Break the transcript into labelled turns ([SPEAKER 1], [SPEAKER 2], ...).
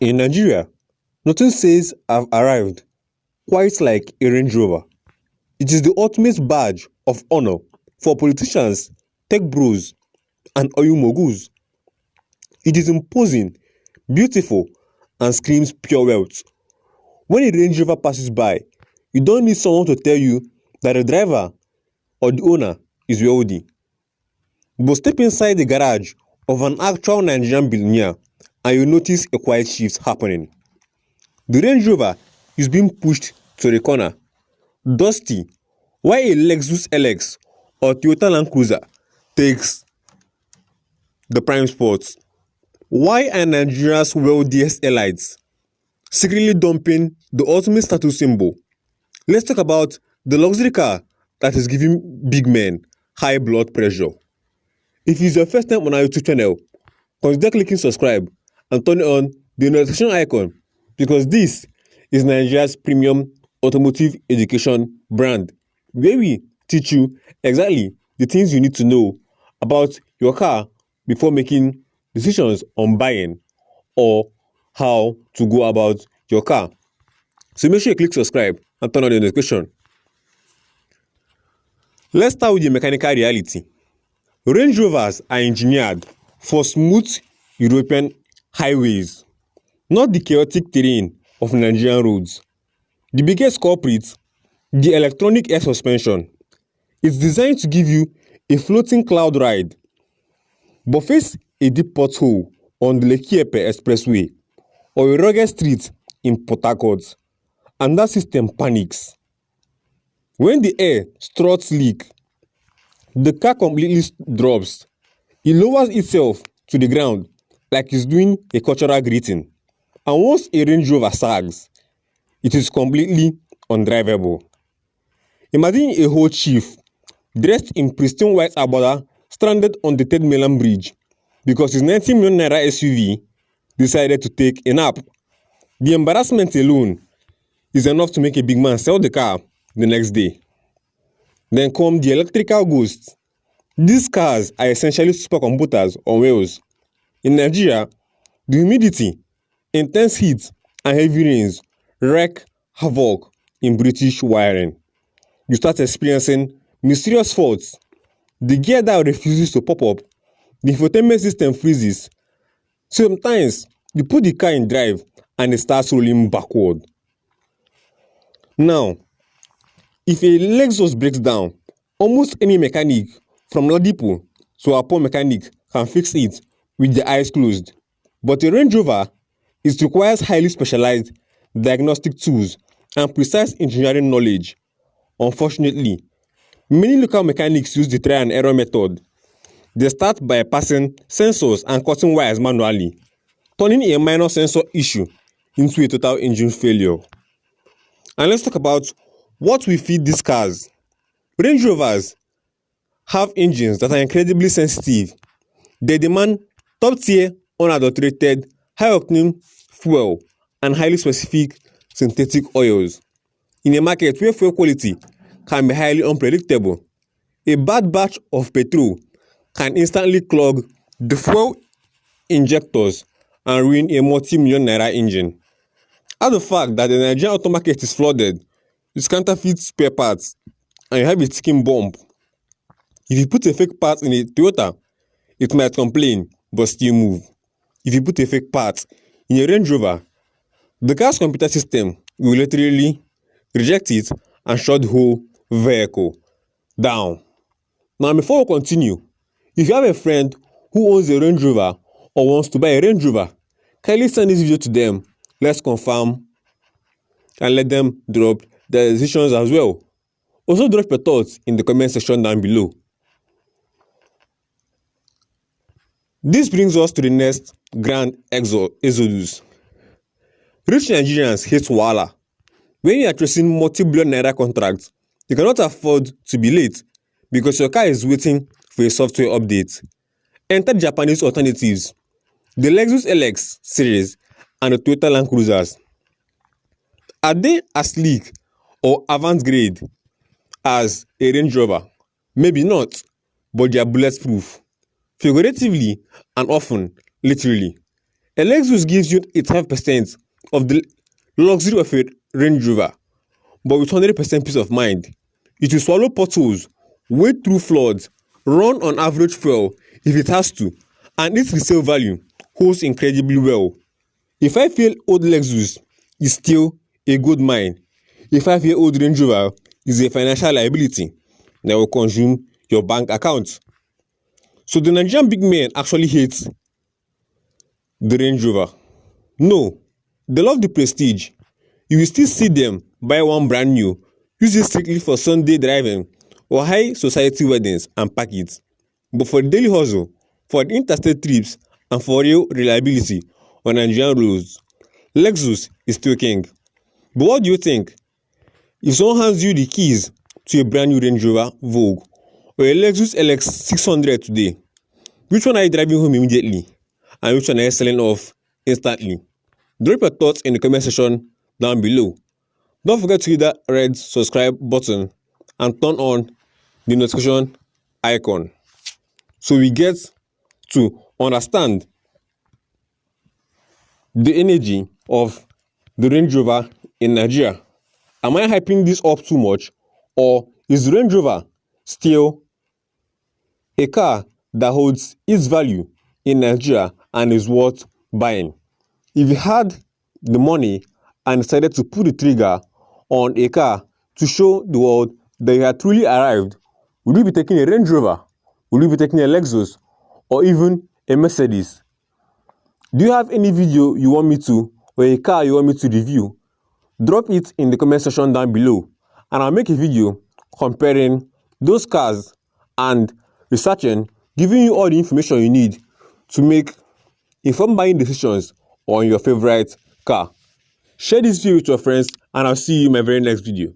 [SPEAKER 1] In Nigeria, nothing says I've arrived quite like a Range Rover. It is the ultimate badge of honor for politicians, tech bros, and oil moguls. It is imposing, beautiful, and screams pure wealth. When a Range Rover passes by, you don't need someone to tell you that the driver or the owner is wealthy. But step inside the garage of an actual Nigerian billionaire and you notice a quiet shift happening. The Range Rover is being pushed to the corner, dusty, while a Lexus LX or Toyota Land Cruiser takes the prime spot. Why are Nigeria's wealthiest elites secretly dumping the ultimate status symbol? Let's talk about the luxury car that is giving big men high blood pressure. If it's your first time on our YouTube channel, consider clicking subscribe and turn on the notification icon because this is Nigeria's premium automotive education brand where we teach you exactly the things you need to know about your car before making decisions on buying or how to go about your car. So make sure you click subscribe and turn on the notification. Let's start with the mechanical reality. Range Rovers are engineered for smooth European highways, not the chaotic terrain of Nigerian roads. The biggest culprit, the electronic air suspension, is designed to give you a floating cloud ride. But face a deep pothole on the Lekki Expressway or a rugged street in Port Harcourt, and that system panics. When the air struts leak, the car completely drops. It lowers itself to the ground like it's doing a cultural greeting. And once a Range Rover sags, it is completely undrivable. Imagine a whole chief dressed in pristine white abuja stranded on the Third Mainland Bridge because his 90 million naira SUV decided to take a nap. The embarrassment alone is enough to make a big man sell the car the next day. Then come the electrical ghosts. These cars are essentially supercomputers on wheels. In Nigeria, the humidity, intense heat, and heavy rains wreak havoc in British wiring. You start experiencing mysterious faults. The gear that refuses to pop up, the infotainment system freezes. Sometimes you put the car in drive and it starts rolling backward. Now, if a Lexus breaks down, almost any mechanic from Ladipo to a poor mechanic can fix it with their eyes closed. But a Range Rover, it requires highly specialized diagnostic tools and precise engineering knowledge. Unfortunately, many local mechanics use the trial and error method. They start by passing sensors and cutting wires manually, turning a minor sensor issue into a total engine failure. And let's talk about what we feed these cars. Range Rovers have engines that are incredibly sensitive. They demand top-tier, unadulterated, high-octane fuel and highly specific synthetic oils. In a market where fuel quality can be highly unpredictable, a bad batch of petrol can instantly clog the fuel injectors and ruin a multi-million naira engine. Add the fact that the Nigerian auto market is flooded with counterfeit spare parts and you have a ticking bomb. If you put a fake part in a Toyota, it might complain but still move. If you put a fake part in a Range Rover, the car's computer system will literally reject it and shut the whole vehicle down. Now, before we continue, if you have a friend who owns a Range Rover or wants to buy a Range Rover, kindly send this video to them. Let's confirm and let them drop their decisions as well. Also drop your thoughts in the comment section down below. This brings us to the next grand exodus. Rich Nigerians hate wahala. When you are tracing multi-billion naira contracts, you cannot afford to be late because your car is waiting for a software update. Enter Japanese alternatives, the Lexus LX series and the Toyota Land Cruisers. Are they as sleek or avant-garde as a Range Rover? Maybe not, but they are bulletproof. Figuratively and often, literally. A Lexus gives you 85% of the luxury of a Range Rover, but with 100% peace of mind. It will swallow potholes, wade through floods, run on average fuel if it has to, and its resale value holds incredibly well. A 5-year-old Lexus is still a gold mine. A 5-year-old Range Rover is a financial liability that will consume your bank account. So the Nigerian big men actually hate the Range Rover. No, they love the prestige. You will still see them buy one brand new, use it strictly for Sunday driving or high society weddings and pack it. But for the daily hustle, for the interstate trips, and for real reliability on Nigerian roads, Lexus is still king. But what do you think? If someone hands you the keys to a brand new Range Rover Vogue or a Lexus LX 600 today, which one are you driving home immediately and which one are you selling off instantly? Drop your thoughts in the comment section down below. Don't forget to hit that red subscribe button and turn on the notification icon so we get to understand the energy of the Range Rover in Nigeria. Am I hyping this up too much, or is the Range Rover still a car that holds its value in Nigeria and is worth buying? If you had the money and decided to pull the trigger on a car to show the world that you had truly arrived, will you be taking a Range Rover? Will you be taking a Lexus or even a Mercedes? Do you have any video you want me to, or a car you want me to review? Drop it in the comment section down below and I'll make a video comparing those cars and researching, giving you all the information you need to make informed buying decisions on your favorite car. Share this video with your friends and I'll see you in my very next video.